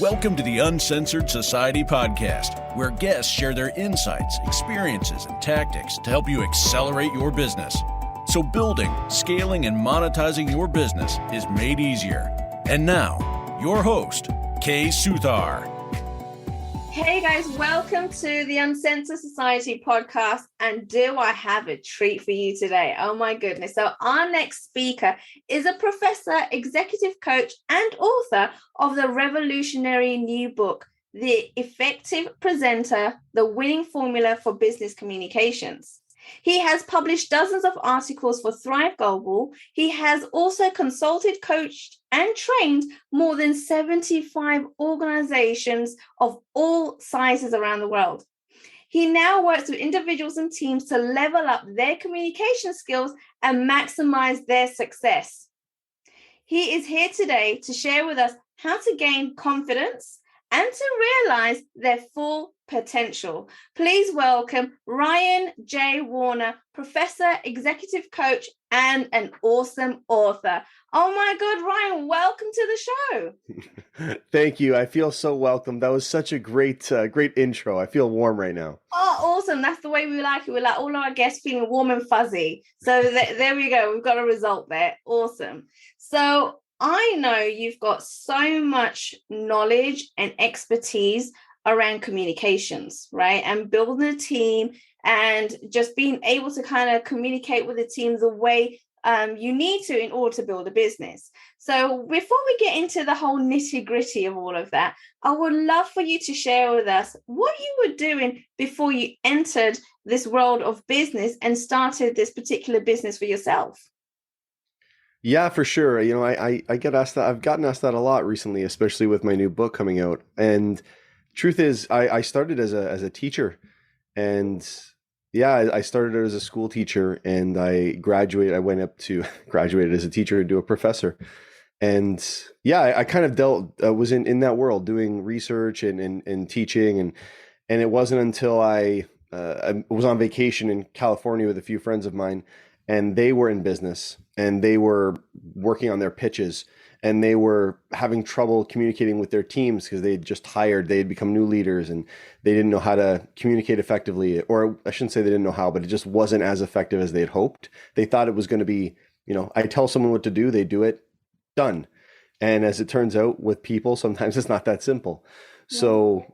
Welcome to the Uncensored Society podcast, where guests share their insights, experiences, and tactics to help you accelerate your business. So building, scaling, and monetizing your business is made easier. And now, your host, Kay Suthar. Hey guys, welcome to the Uncensored Society podcast. And do I have a treat for you today? Oh my goodness. So our next speaker is a professor, executive coach, and author of the revolutionary new book, The Effective Presenter, The Winning Formula for Business Communications. He has published dozens of articles for Thrive Global. He has also consulted, coached, and trained more than 75 organizations of all sizes around the world. He now works with individuals and teams to level up their communication skills and maximize their success. He is here today to share with us how to gain confidence and to realize their full potential. Please welcome Ryan J. Warriner, professor, executive coach, and an awesome author. Oh my God, Ryan, welcome to the show. Thank you. I feel so welcome. That was such a great intro. I feel warm right now. Oh, awesome. That's the way we like it. We like all our guests feeling warm and fuzzy. So there we go. We've got a result there. Awesome. So I know you've got so much knowledge and expertise around communications, right? And building a team and just being able to kind of communicate with the team the way you need to in order to build a business. So before we get into the whole nitty-gritty of all of that, I would love for you to share with us what you were doing before you entered this world of business and started this particular business for yourself. Yeah, for sure. You know, I get asked that. I've gotten asked that a lot recently, especially with my new book coming out. And truth is, I started as a teacher, and I started as a school teacher, and I graduated. I went up to graduated as a teacher to a professor, and I kind of was in that world doing research and teaching, and it wasn't until I was on vacation in California with a few friends of mine, and they were in business and they were working on their pitches. And they were having trouble communicating with their teams because they had just hired, they had become new leaders and they didn't know how to communicate effectively. Or I shouldn't say they didn't know how, but it just wasn't as effective as they had hoped. They thought it was going to be, I tell someone what to do, they do it, done. And as it turns out with people, sometimes it's not that simple. Yeah. So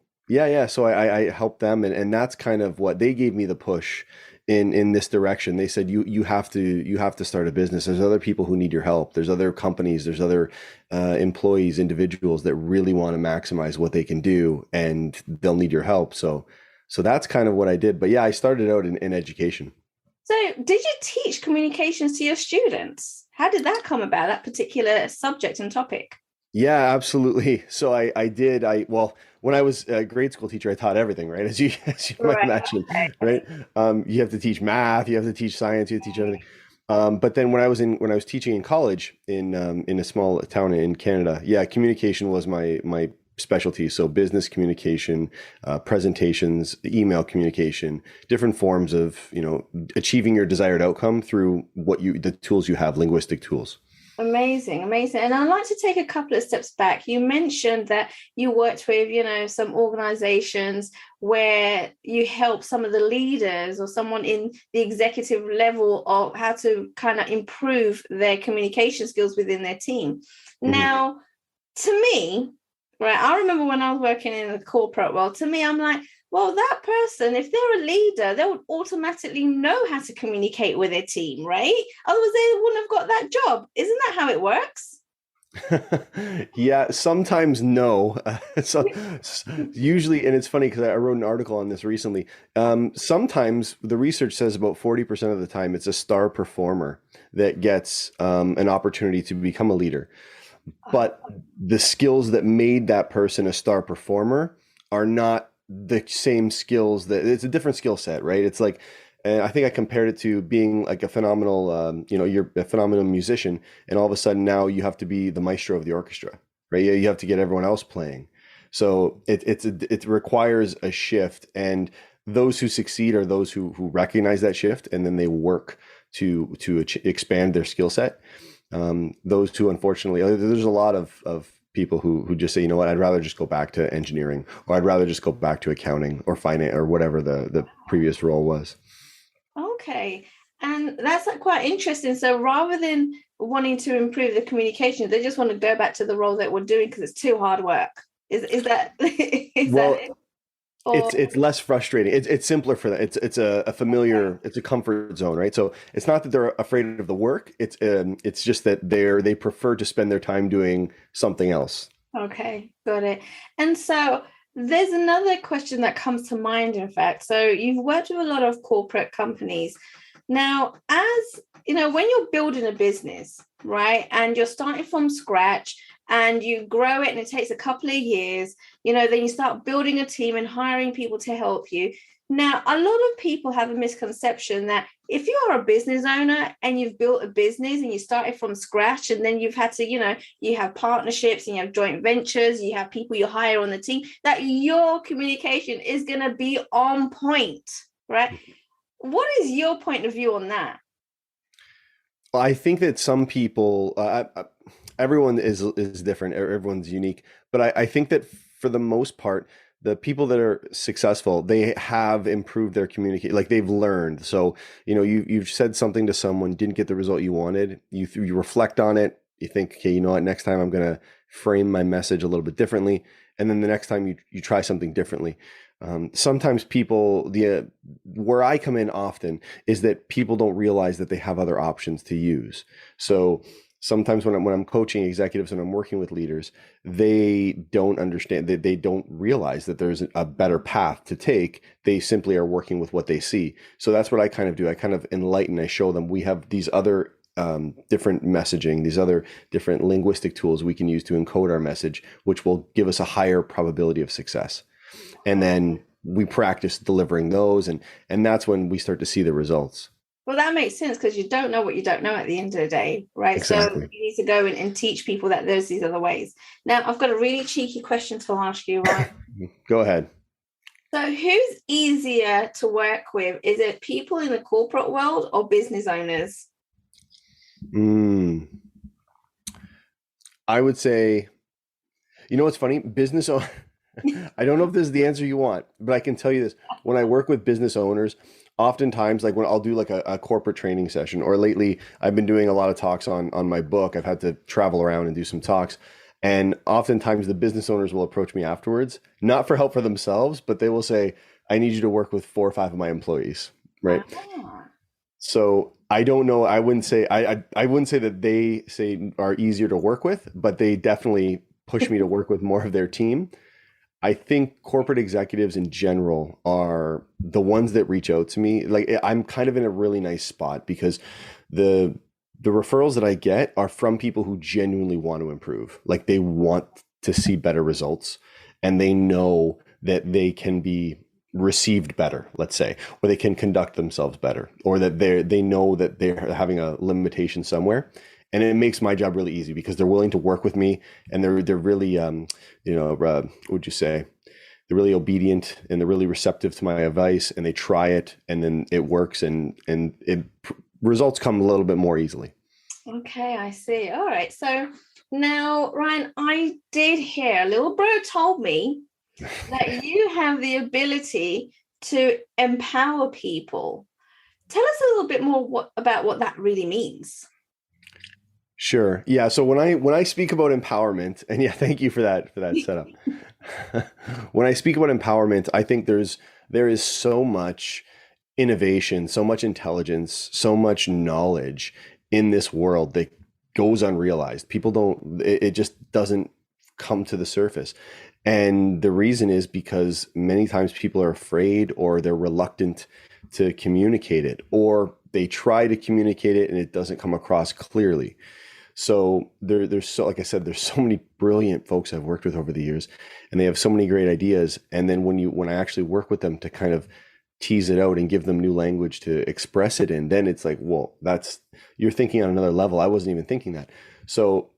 so I helped them. And that's kind of what they gave me the push in this direction. They said, you have to start a business. There's other people who need your help. There's other companies, there's other employees, individuals that really want to maximize what they can do, and they'll need your help. So that's kind of what I did. But yeah, I started out in education. So did you teach communications to your students? How did that come about, that particular subject and topic? Yeah, absolutely. So I did. When I was a grade school teacher, I taught everything, right? As you might imagine, right? You have to teach math, you have to teach science, you have to teach everything. But then when I was teaching in college in a small town in Canada, communication was my specialty. So business communication, presentations, email communication, different forms of achieving your desired outcome through the tools you have, linguistic tools. Amazing. And I'd like to take a couple of steps back. You mentioned that you worked with, some organizations where you help some of the leaders or someone in the executive level of how to kind of improve their communication skills within their team. Mm-hmm. Now, to me, right, I remember when I was working in the corporate world, to me, I'm like, well, that person, if they're a leader, they would automatically know how to communicate with their team, right? Otherwise, they wouldn't have got that job. Isn't that how it works? Yeah, sometimes no. So usually, and it's funny because I wrote an article on this recently. Sometimes the research says about 40% of the time it's a star performer that gets an opportunity to become a leader. But the skills that made that person a star performer are not the same skills. It's a different skill set, right? It's like, and I think I compared it to being like a phenomenal, you're a phenomenal musician, and all of a sudden now you have to be the maestro of the orchestra, right? You have to get everyone else playing. So it requires a shift, and those who succeed are those who recognize that shift, and then they work to expand their skill set. Those two, unfortunately, there's a lot of people who just say, you know what, I'd rather just go back to engineering, or I'd rather just go back to accounting or finance or whatever the previous role was. Okay. And that's like quite interesting. So rather than wanting to improve the communication, they just want to go back to the role that we're doing because it's too hard work. Is that Well, that it? Or it's less frustrating. It's simpler for that. It's a familiar, it's a comfort zone, right? So it's not that they're afraid of the work. It's just that they prefer to spend their time doing something else. okay, got it. And so there's another question that comes to mind, in fact. So you've worked with a lot of corporate companies. Now, as you know, when you're building a business, right, and you're starting from scratch and you grow it and it takes a couple of years, then you start building a team and hiring people to help you. Now, a lot of people have a misconception that if you are a business owner and you've built a business and you started from scratch and then you've had to, you have partnerships and you have joint ventures, you have people you hire on the team, that your communication is going to be on point, right? What is your point of view on that? Well, I think that some people, everyone is different. Everyone's unique, but I think that for the most part, the people that are successful, they have improved their communication, like they've learned. So, you've said something to someone, didn't get the result you wanted. You reflect on it. You think, okay, you know what, next time I'm going to frame my message a little bit differently. And then the next time you try something differently. Sometimes people, where I come in often is that people don't realize that they have other options to use. So sometimes when I'm coaching executives and I'm working with leaders, they don't understand that they don't realize that there's a better path to take. They simply are working with what they see. So that's what I kind of do. I kind of enlighten. I show them we have these other different messaging, these other different linguistic tools we can use to encode our message, which will give us a higher probability of success. And then we practice delivering those, and that's when we start to see the results. Well, that makes sense because you don't know what you don't know at the end of the day, right? Exactly. So you need to go in and teach people that there's these other ways. Now, I've got a really cheeky question to ask you, right? Go ahead. So who's easier to work with? Is it people in the corporate world or business owners? I would say, what's funny? Business owners. I don't know if this is the answer you want, but I can tell you this. When I work with business owners, oftentimes, like when I'll do like a corporate training session, or lately I've been doing a lot of talks on my book. I've had to travel around and do some talks. And oftentimes the business owners will approach me afterwards, not for help for themselves, but they will say, I need you to work with 4 or 5 of my employees. Right. So I don't know. I wouldn't say that they say are easier to work with, but they definitely push me to work with more of their team. I think corporate executives in general are the ones that reach out to me. Like I'm kind of in a really nice spot because the referrals that I get are from people who genuinely want to improve. Like they want to see better results and they know that they can be received better, let's say, or they can conduct themselves better, or that they know that they're having a limitation somewhere. And it makes my job really easy because they're willing to work with me, and they're really, what would you say? They're really obedient and they're really receptive to my advice, and they try it, and then it works, and results come a little bit more easily. Okay, I see. All right. So now, Ryan, I did hear a little bro told me that you have the ability to empower people. Tell us a little bit more about what that really means. Sure. Yeah. So when I speak about empowerment, and thank you for that setup. When I speak about empowerment, I think there is so much innovation, so much intelligence, so much knowledge in this world that goes unrealized. It just doesn't come to the surface. And the reason is because many times people are afraid, or they're reluctant to communicate it, or they try to communicate it and it doesn't come across clearly. So there's so, like I said, there's so many brilliant folks I've worked with over the years, and they have so many great ideas. And then when I actually work with them to kind of tease it out and give them new language to express it in, then it's like, well, you're thinking on another level. I wasn't even thinking that. So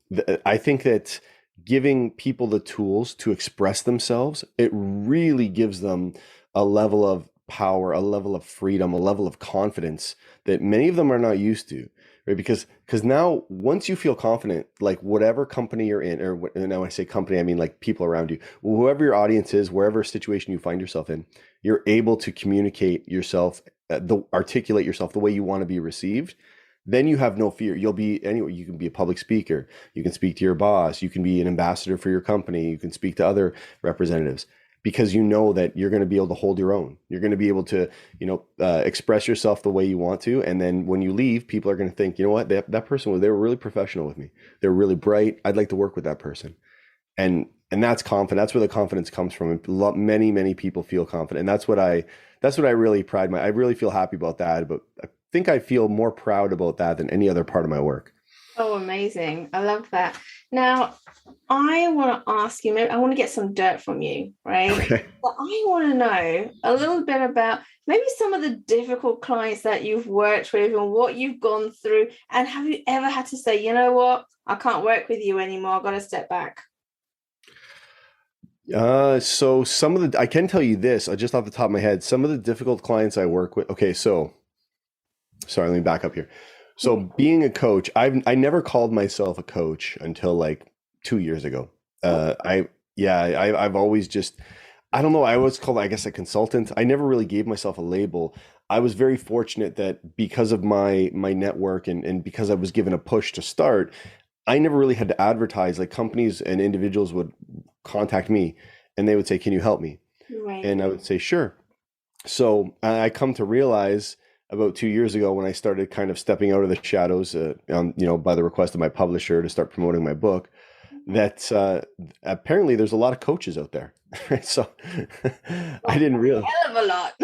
I think that giving people the tools to express themselves, it really gives them a level of power, a level of freedom, a level of confidence that many of them are not used to. right? Because now once you feel confident, like whatever company you're in, or and now when I say company, I mean like people around you, whoever your audience is, wherever situation you find yourself in, you're able to communicate yourself, articulate yourself the way you want to be received. Then you have no fear. You'll be anyway. You can be a public speaker. You can speak to your boss. You can be an ambassador for your company. You can speak to other representatives because you know that you're going to be able to hold your own. You're going to be able to, express yourself the way you want to. And then when you leave, people are going to think, you know what, that person, they were really professional with me. They're really bright. I'd like to work with that person. And that's confident. That's where the confidence comes from. Many, many people feel confident. And that's what I really I really feel happy about that. But I think I feel more proud about that than any other part of my work. Oh, amazing. I love that. Now, I want to ask you, maybe I want to get some dirt from you, right? Okay. But I want to know a little bit about maybe some of the difficult clients that you've worked with and what you've gone through. And have you ever had to say, you know what, I can't work with you anymore. I've got to step back. So I can tell you this, just off the top of my head, some of the difficult clients I work with. Okay. So sorry, let me back up here. So being a coach, I never called myself a coach until like 2 years ago. I've always just, I don't know. I was called, I guess, a consultant. I never really gave myself a label. I was very fortunate that because of my network and because I was given a push to start, I never really had to advertise. Like companies and individuals would contact me and they would say, can you help me? Right. And I would say, sure. So I come to realize about 2 years ago when I started kind of stepping out of the shadows, by the request of my publisher to start promoting my book, that apparently there's a lot of coaches out there. Right? So I didn't realize. Hell of a lot.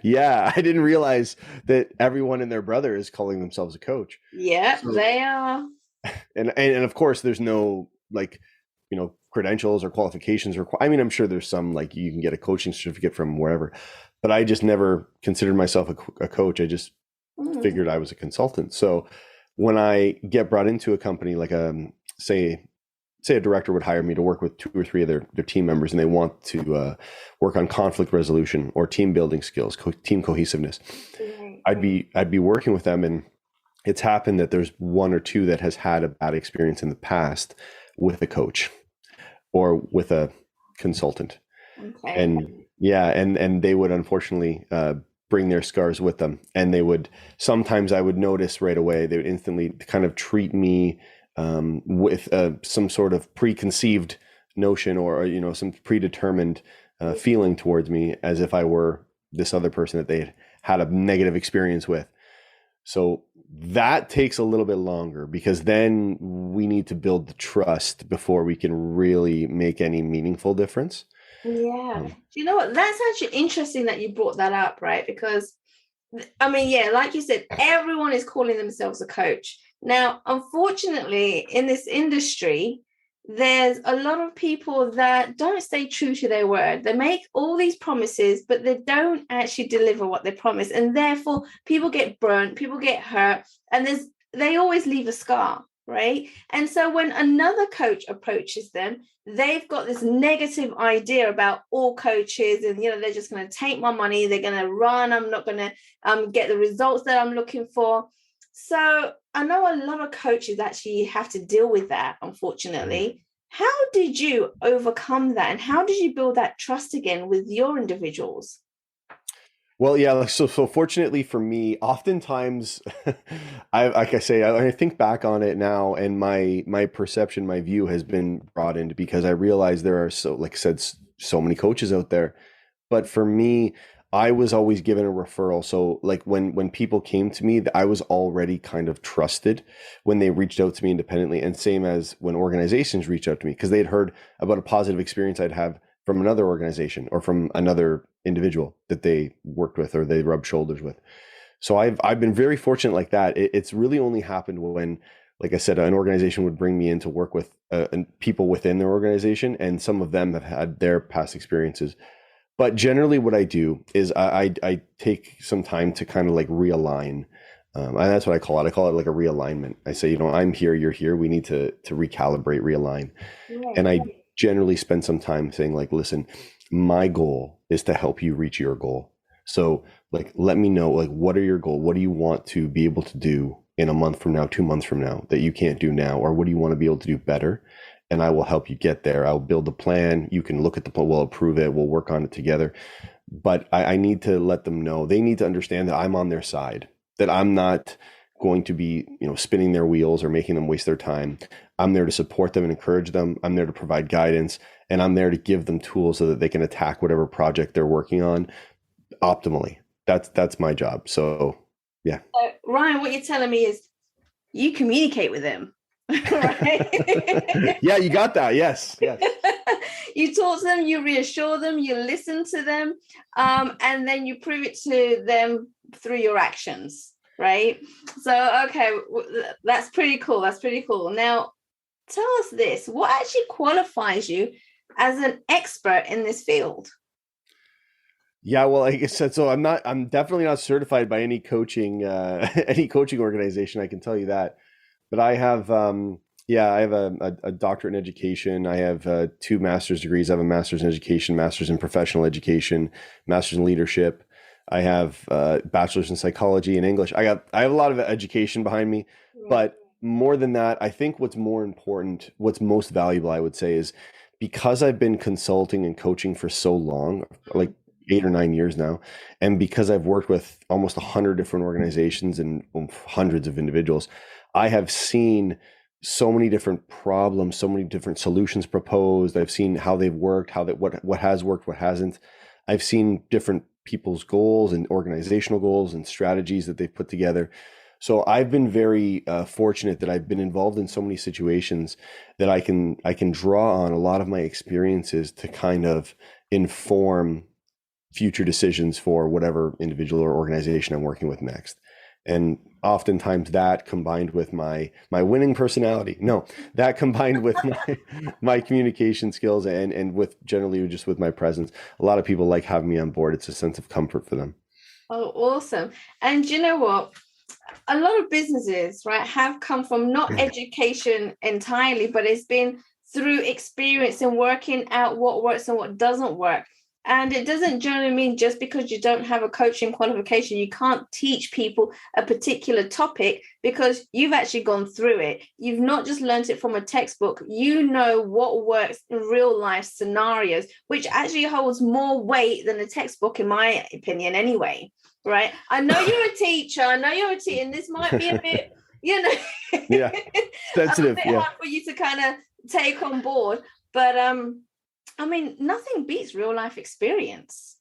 Yeah, I didn't realize that everyone and their brother is calling themselves a coach. Yeah, so, they are. And of course, there's no credentials or qualifications I mean, I'm sure there's some, like you can get a coaching certificate from wherever, but I just never considered myself a coach. I just figured I was a consultant. So when I get brought into a company, like say a director would hire me to work with 2 or 3 of their team members, and they want to work on conflict resolution or team building skills, team cohesiveness. I'd be working with them, and it's happened that there's 1 or 2 that has had a bad experience in the past with a coach or with a consultant. Okay. And they would unfortunately bring their scars with them. And sometimes I would notice right away, they would instantly kind of treat me with some sort of preconceived notion or some predetermined feeling towards me, as if I were this other person that they had a negative experience with. So that takes a little bit longer, because then we need to build the trust before we can really make any meaningful difference. Yeah. You know what? That's actually interesting that you brought that up, right? Because, I mean, yeah, like you said, everyone is calling themselves a coach. Now, unfortunately, in this industry, there's a lot of people that don't stay true to their word. They make all these promises, but they don't actually deliver what they promise. And therefore, people get burnt, people get hurt, and they always leave a scar, right? And so when another coach approaches them, they've got this negative idea about all coaches, and they're just going to take my money, they're going to run, I'm not going to get the results that I'm looking for. So I know a lot of coaches actually have to deal with that, unfortunately. How did you overcome that, and how did you build that trust again with your individuals? Well, yeah. So fortunately for me, oftentimes, I think back on it now, and my perception, my view has been broadened, because I realize there are, so many coaches out there. But for me, I was always given a referral. So like when people came to me, I was already kind of trusted when they reached out to me independently, and same as when organizations reached out to me, because they had heard about a positive experience I'd have from another organization or from another individual that they worked with or they rubbed shoulders with. So I've been very fortunate like that. It's really only happened when, like I said, an organization would bring me in to work with people within their organization, and some of them have had their past experiences. But generally what I do is I take some time to kind of like realign. And that's what I call it. I call it like a realignment. I say, I'm here, you're here. We need to recalibrate, realign. Yeah. And I generally spend some time saying, like, listen, my goal is to help you reach your goal. So like, let me know, like, what are your goals? What do you want to be able to do in a month from now, 2 months from now that you can't do now? Or what do you want to be able to do better? And I will help you get there. I'll build a plan. You can look at the plan. We'll approve it. We'll work on it together. But I need to let them know. They need to understand that I'm on their side, that I'm not going to be, spinning their wheels or making them waste their time. I'm there to support them and encourage them. I'm there to provide guidance, and I'm there to give them tools so that they can attack whatever project they're working on optimally. That's my job. So, yeah. Ryan, what you're telling me is you communicate with them. Right? Yeah, you got that. Yes. You talk to them, you reassure them, you listen to them, and then you prove it to them through your actions, right? So, okay, that's pretty cool. Now, tell us this: what actually qualifies you as an expert in this field? Yeah, well, like I said, so I'm definitely not certified by any coaching organization. I can tell you that. But I have, I have a doctorate in education. I have 2 master's degrees. I have a master's in education, master's in professional education, master's in leadership. I have bachelor's in psychology and English. I have a lot of education behind me. But more than that, I think what's more important, what's most valuable, I would say, is because I've been consulting and coaching for so long, like 8 or 9 years now, and because I've worked with almost 100 different organizations and hundreds of individuals, I have seen so many different problems, so many different solutions proposed. I've seen how they've worked, what has worked, what hasn't. I've seen different people's goals and organizational goals and strategies that they've put together. So I've been very fortunate that I've been involved in so many situations that I can draw on a lot of my experiences to kind of inform future decisions for whatever individual or organization I'm working with next. And oftentimes that combined with my winning personality, that combined with my communication skills and with generally just with my presence, a lot of people like having me on board. It's a sense of comfort for them. Oh, awesome. And you know what? A lot of businesses, right, have come from not education entirely, but it's been through experience and working out what works and what doesn't work. And it doesn't generally mean just because you don't have a coaching qualification, you can't teach people a particular topic, because you've actually gone through it. You've not just learned it from a textbook. You know what works in real life scenarios, which actually holds more weight than a textbook, in my opinion, anyway. Right? I know you're a teacher. And this might be a bit, yeah, sensitive. a bit hard for you to kind of take on board, but nothing beats real life experience.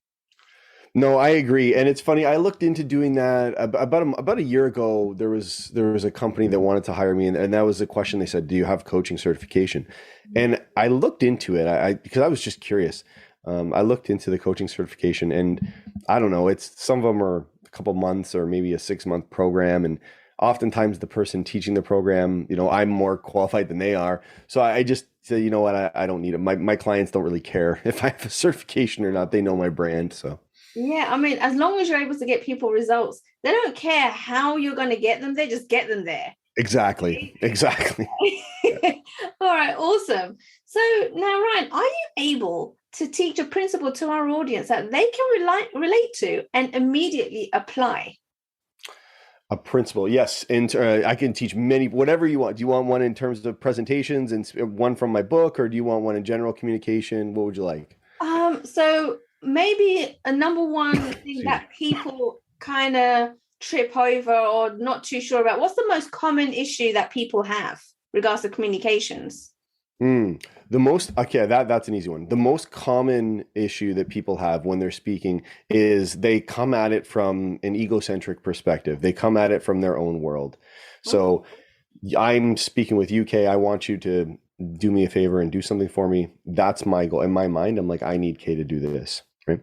No, I agree. And it's funny. I looked into doing that about a year ago. There was a company that wanted to hire me. And that was the question. They said, do you have coaching certification? And I looked into it because I was just curious. I looked into the coaching certification, and I don't know, some of them are a couple months or maybe a 6-month program. And oftentimes the person teaching the program, I'm more qualified than they are. So I just say, you know what, I don't need it. My clients don't really care if I have a certification or not. They know my brand. So yeah, as long as you're able to get people results, they don't care how you're going to get them. They just get them there. Exactly. All right, awesome. So now, Ryan, are you able to teach a principle to our audience that they can relate to and immediately apply? A principle, yes. And I can teach many, whatever you want. Do you want one in terms of presentations and one from my book, or do you want one in general communication? What would you like? So maybe a number one thing that people kind of trip over or not too sure about. What's the most common issue that people have regards to communications? That's an easy one. The most common issue that people have when they're speaking is they come at it from an egocentric perspective. They come at it from their own world. So I'm speaking with you, Kay. I want you to do me a favor and do something for me. That's my goal. In my mind, I'm like, I need Kay to do this. Right?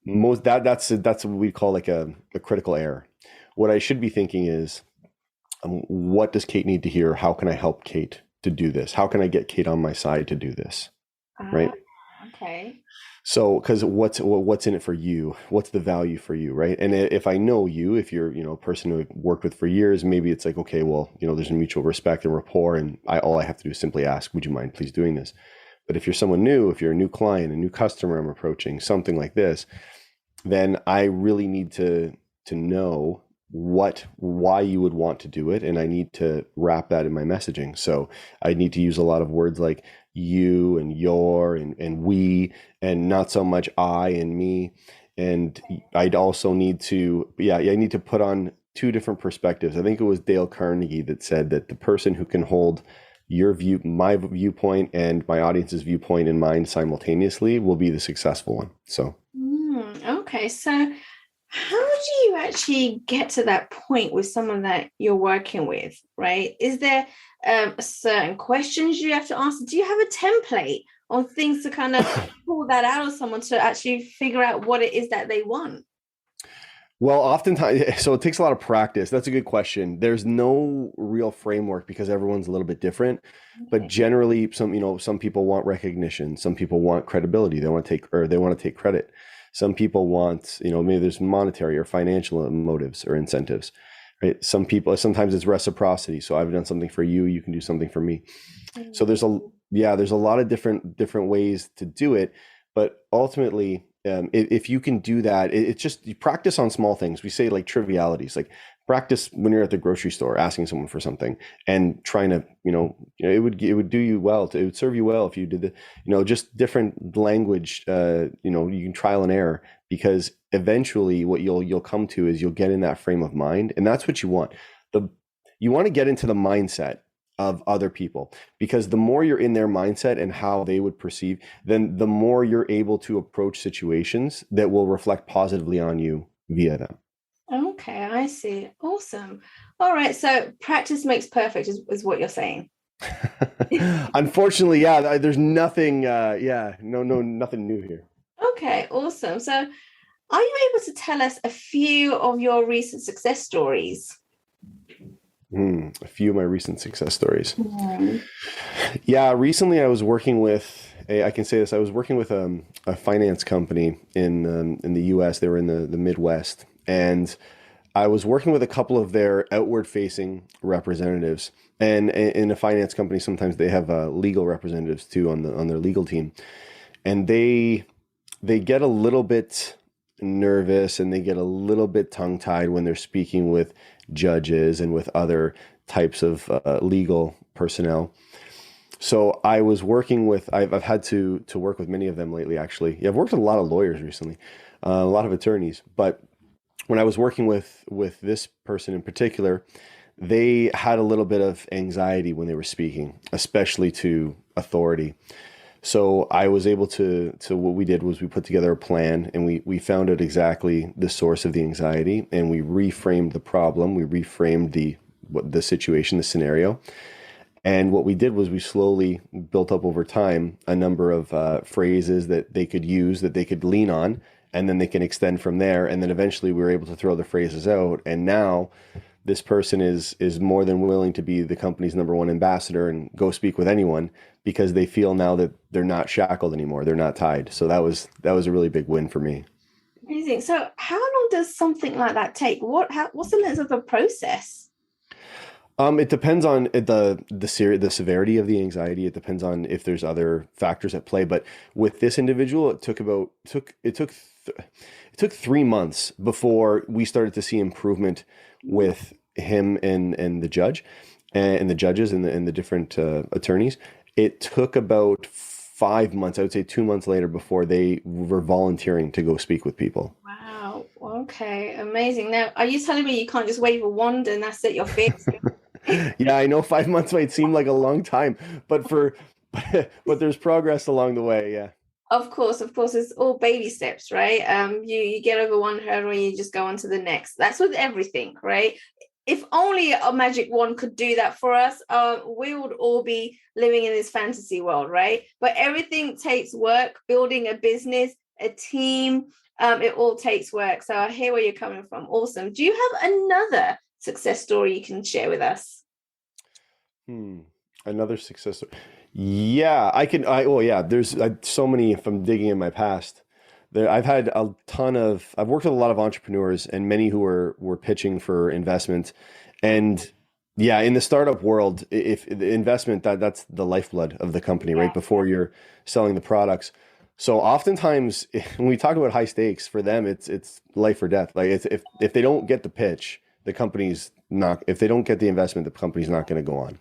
That's what we call like a critical error. What I should be thinking is, what does Kate need to hear? How can I help Kate to do this? How can I get Kate on my side to do this? Right? Okay. So, because what's in it for you? What's the value for you, right? And if I know you, if you're a person who I've worked with for years, maybe it's like, okay, well, there's a mutual respect and rapport, and all I have to do is simply ask, would you mind please doing this? But if you're someone new, if you're a new client, a new customer I'm approaching, something like this, then I really need to know why you would want to do it, and I need to wrap that in my messaging. So I need to use a lot of words like you and your and we, and not so much I and me. And I'd also need to, I need to put on two different perspectives. I think it was Dale Carnegie that said that the person who can hold your view, my viewpoint, and my audience's viewpoint in mind simultaneously will be the successful one. So okay, so how do you actually get to that point with someone that you're working with, right? Is there certain questions you have to answer? Do you have a template on things to kind of pull that out of someone to actually figure out what it is that they want? Well, oftentimes, so it takes a lot of practice. That's a good question. There's no real framework because everyone's a little bit different. But generally, some people want recognition. Some people want credibility. They want to take credit. Some people want, maybe there's monetary or financial motives or incentives, right? Sometimes it's reciprocity. So I've done something for you, you can do something for me. So there's a lot of different ways to do it. But ultimately, if you can do that, it's just you practice on small things. We say like trivialities, like practice when you're at the grocery store asking someone for something and trying to, it would do you well. It would serve you well if you did just different language. You can trial and error, because eventually what you'll come to is you'll get in that frame of mind, and that's what you want. You want to get into the mindset of other people, because the more you're in their mindset and how they would perceive, then the more you're able to approach situations that will reflect positively on you via them. Okay, I see. Awesome. All right. So practice makes perfect is what you're saying. Unfortunately, yeah, there's nothing, nothing new here. Okay, awesome. So are you able to tell us a few of your recent success stories? A few of my recent success stories. Yeah, recently I was working with I was working with a finance company in the US. They were in the Midwest, and I was working with a couple of their outward facing representatives. And in a finance company, sometimes they have legal representatives too on their legal team, and they get a little bit nervous and they get a little bit tongue tied when they're speaking with judges and with other types of legal personnel. So I was working with, I've had to work with many of them lately, actually. Yeah, I've worked with a lot of lawyers recently, a lot of attorneys. But when I was working with this person in particular, they had a little bit of anxiety when they were speaking, especially to authority. So I was able to what we did was we put together a plan, and we found out exactly the source of the anxiety, and we reframed the problem. We reframed the situation, the scenario. And what we did was we slowly built up over time a number of phrases that they could use, that they could lean on, and then they can extend from there. And then eventually we were able to throw the phrases out. And now this person is more than willing to be the company's #1 ambassador and go speak with anyone, because they feel now that they're not shackled anymore. They're not tied. So that was a really big win for me. Amazing. So how long does something like that take? What's the length of the process? It depends on the severity of the anxiety. It depends on if there's other factors at play. But with this individual, it took 3 months before we started to see improvement with him and the judge and the judges and the different attorneys. It took about 5 months, I would say 2 months later, before they were volunteering to go speak with people. Wow. Okay. Amazing. Now, are you telling me you can't just wave a wand and that's it, you're fixed? Yeah, I know 5 months might seem like a long time, but there's progress along the way. Yeah. Of course, it's all baby steps, right? You get over one hurdle and you just go on to the next. That's with everything, right? If only a magic wand could do that for us, we would all be living in this fantasy world, right? But everything takes work. Building a business, a team, it all takes work. So I hear where you're coming from. Awesome. Do you have another success story you can share with us? Another success story. Yeah, I can. There's so many. If I'm digging in my past, I've worked with a lot of entrepreneurs and many who were pitching for investment. And yeah, in the startup world, if the investment, that's the lifeblood of the company, right? Before you're selling the products. So oftentimes when we talk about high stakes for them, it's life or death. Like it's, if they don't get the pitch, the company's not, if they don't get the investment, the company's not going to go on.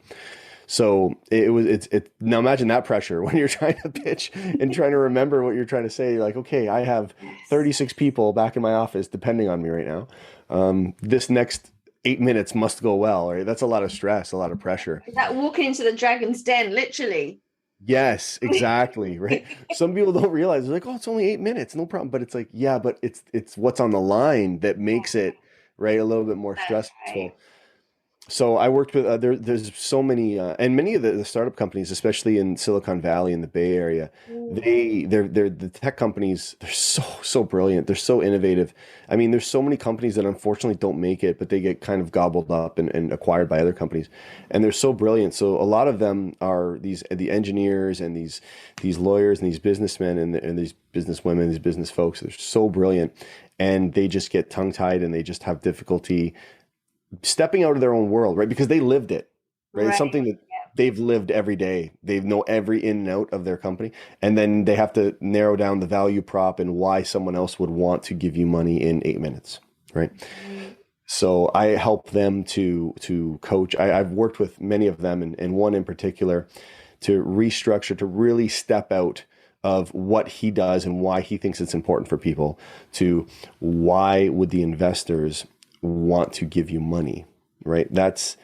So it now imagine that pressure when you're trying to pitch and trying to remember what you're trying to say. Like, okay, I have 36 people back in my office depending on me right now. This next 8 minutes must go well, right? That's a lot of stress, a lot of pressure. Is that walking into the dragon's den, literally? Yes, exactly. Right. Some people don't realize, they're like, oh, it's only 8 minutes, no problem. But it's like, yeah, but it's what's on the line that makes it, right, a little bit more stressful. Right. So I worked with there's so many and many of the startup companies, especially in Silicon Valley in the Bay Area, they're the tech companies. They're so brilliant. They're so innovative. I mean, there's so many companies that unfortunately don't make it, but they get kind of gobbled up and acquired by other companies, and they're so brilliant. So a lot of them are the engineers and these lawyers and these businessmen and these businesswomen, these business folks. They're so brilliant, and they just get tongue tied and they just have difficulty stepping out of their own world, right? Because they lived it, right? It's something that they've lived every day. They know every in and out of their company. And then they have to narrow down the value prop and why someone else would want to give you money in 8 minutes, right? So I help them to coach. I've worked with many of them and one in particular to restructure, to really step out of what he does and why he thinks it's important for people to why would the investors want to give you money, right? That's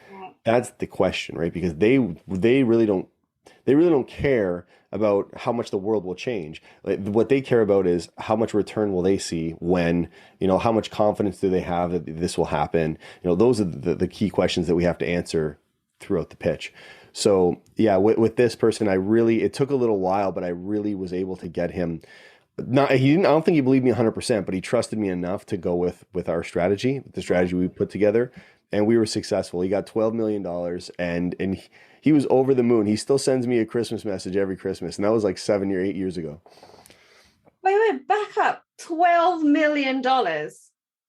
the question, right? Because they really don't care about how much the world will change. Like, what they care about is how much return will they see when, how much confidence do they have that this will happen? Those are the key questions that we have to answer throughout the pitch. So yeah, with this person, it took a little while, but I really was able to get him. I don't think he believed me 100%, but he trusted me enough to go with our strategy, the strategy we put together, and we were successful. He got $12 million and he was over the moon. He still sends me a Christmas message every Christmas, and that was like 7 or 8 years ago. Wait, back up. $12 million.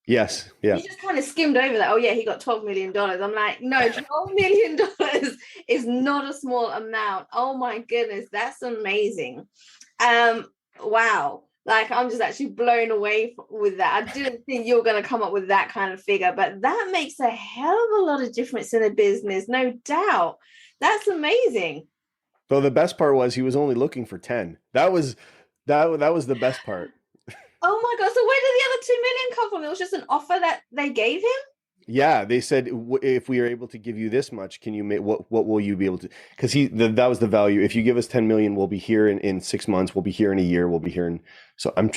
Yes. Yeah. You just kind of skimmed over that. Oh yeah, he got $12 million. I'm like, no, $12 million is not a small amount. Oh my goodness, that's amazing. Wow. Like, I'm just actually blown away with that. I didn't think you were going to come up with that kind of figure, but that makes a hell of a lot of difference in a business, no doubt. That's amazing. So the best part was he was only looking for 10. That was the best part. Oh my God. So where did the other 2 million come from? It was just an offer that they gave him? Yeah, they said, if we are able to give you this much, can you make what will you be able to? Because that was the value. If you give us 10 million, we'll be here in 6 months. We'll be here in a year. We'll be here in. So I'm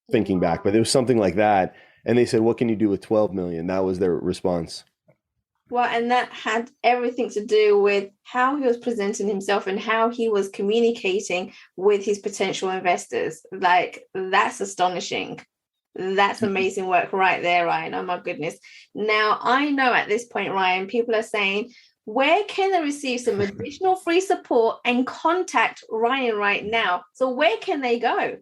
thinking back, but it was something like that. And they said, what can you do with 12 million? That was their response. Well, and that had everything to do with how he was presenting himself and how he was communicating with his potential investors. Like, that's astonishing. That's amazing work right there, Ryan. Oh my goodness. Now, I know at this point, Ryan, people are saying, where can they receive some additional free support and contact Ryan right now? So where can they go?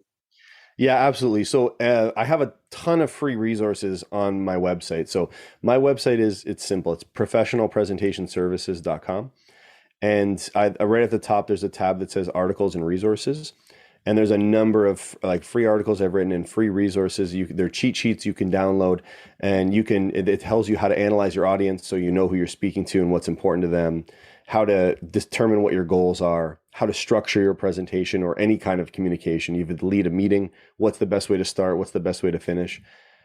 Yeah, absolutely. So I have a ton of free resources on my website. So my website it's simple. It's professionalpresentationservices.com. And right at the top, there's a tab that says articles and resources. And there's a number of free articles I've written and free resources. They're cheat sheets you can download, and it tells you how to analyze your audience so you know who you're speaking to and what's important to them, how to determine what your goals are, how to structure your presentation or any kind of communication. You could lead a meeting. What's the best way to start? What's the best way to finish?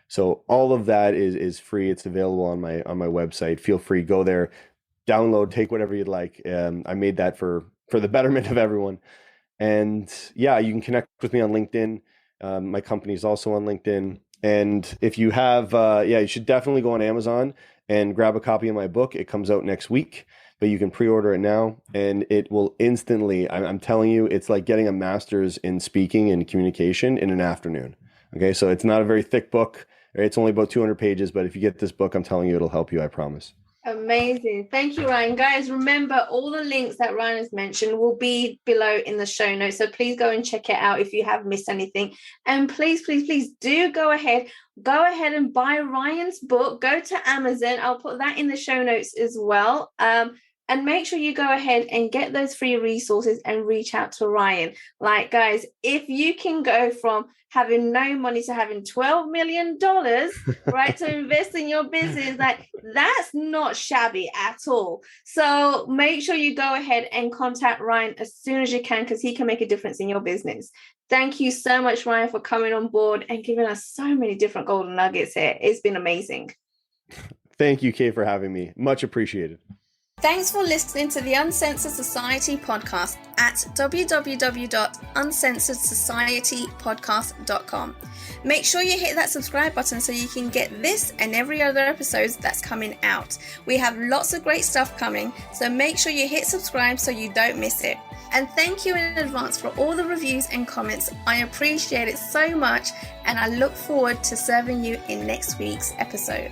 So all of that is free. It's available on my website. Feel free, go there, download, take whatever you'd like. I made that for the betterment of everyone. And yeah, you can connect with me on LinkedIn. My company is also on LinkedIn. And if you have, you should definitely go on Amazon and grab a copy of my book. It comes out next week, but you can pre-order it now and it will instantly, I'm telling you, it's like getting a master's in speaking and communication in an afternoon. Okay. So it's not a very thick book. It's only about 200 pages, but if you get this book, I'm telling you, it'll help you. I promise. Amazing. Thank you, Ryan. Guys, remember all the links that Ryan has mentioned will be below in the show notes. So please go and check it out if you have missed anything. And please do go ahead and buy Ryan's book. Go to Amazon. I'll put that in the show notes as well. And make sure you go ahead and get those free resources and reach out to Ryan. Like, guys, if you can go from having no money to having $12 million, right, to invest in your business, like, that's not shabby at all. So make sure you go ahead and contact Ryan as soon as you can, because he can make a difference in your business. Thank you so much, Ryan, for coming on board and giving us so many different golden nuggets here. It's been amazing. Thank you, Kay, for having me. Much appreciated. Thanks for listening to the Uncensored Society podcast at www.uncensoredsocietypodcast.com. Make sure you hit that subscribe button so you can get this and every other episode that's coming out. We have lots of great stuff coming, so make sure you hit subscribe so you don't miss it. And thank you in advance for all the reviews and comments. I appreciate it so much, and I look forward to serving you in next week's episode.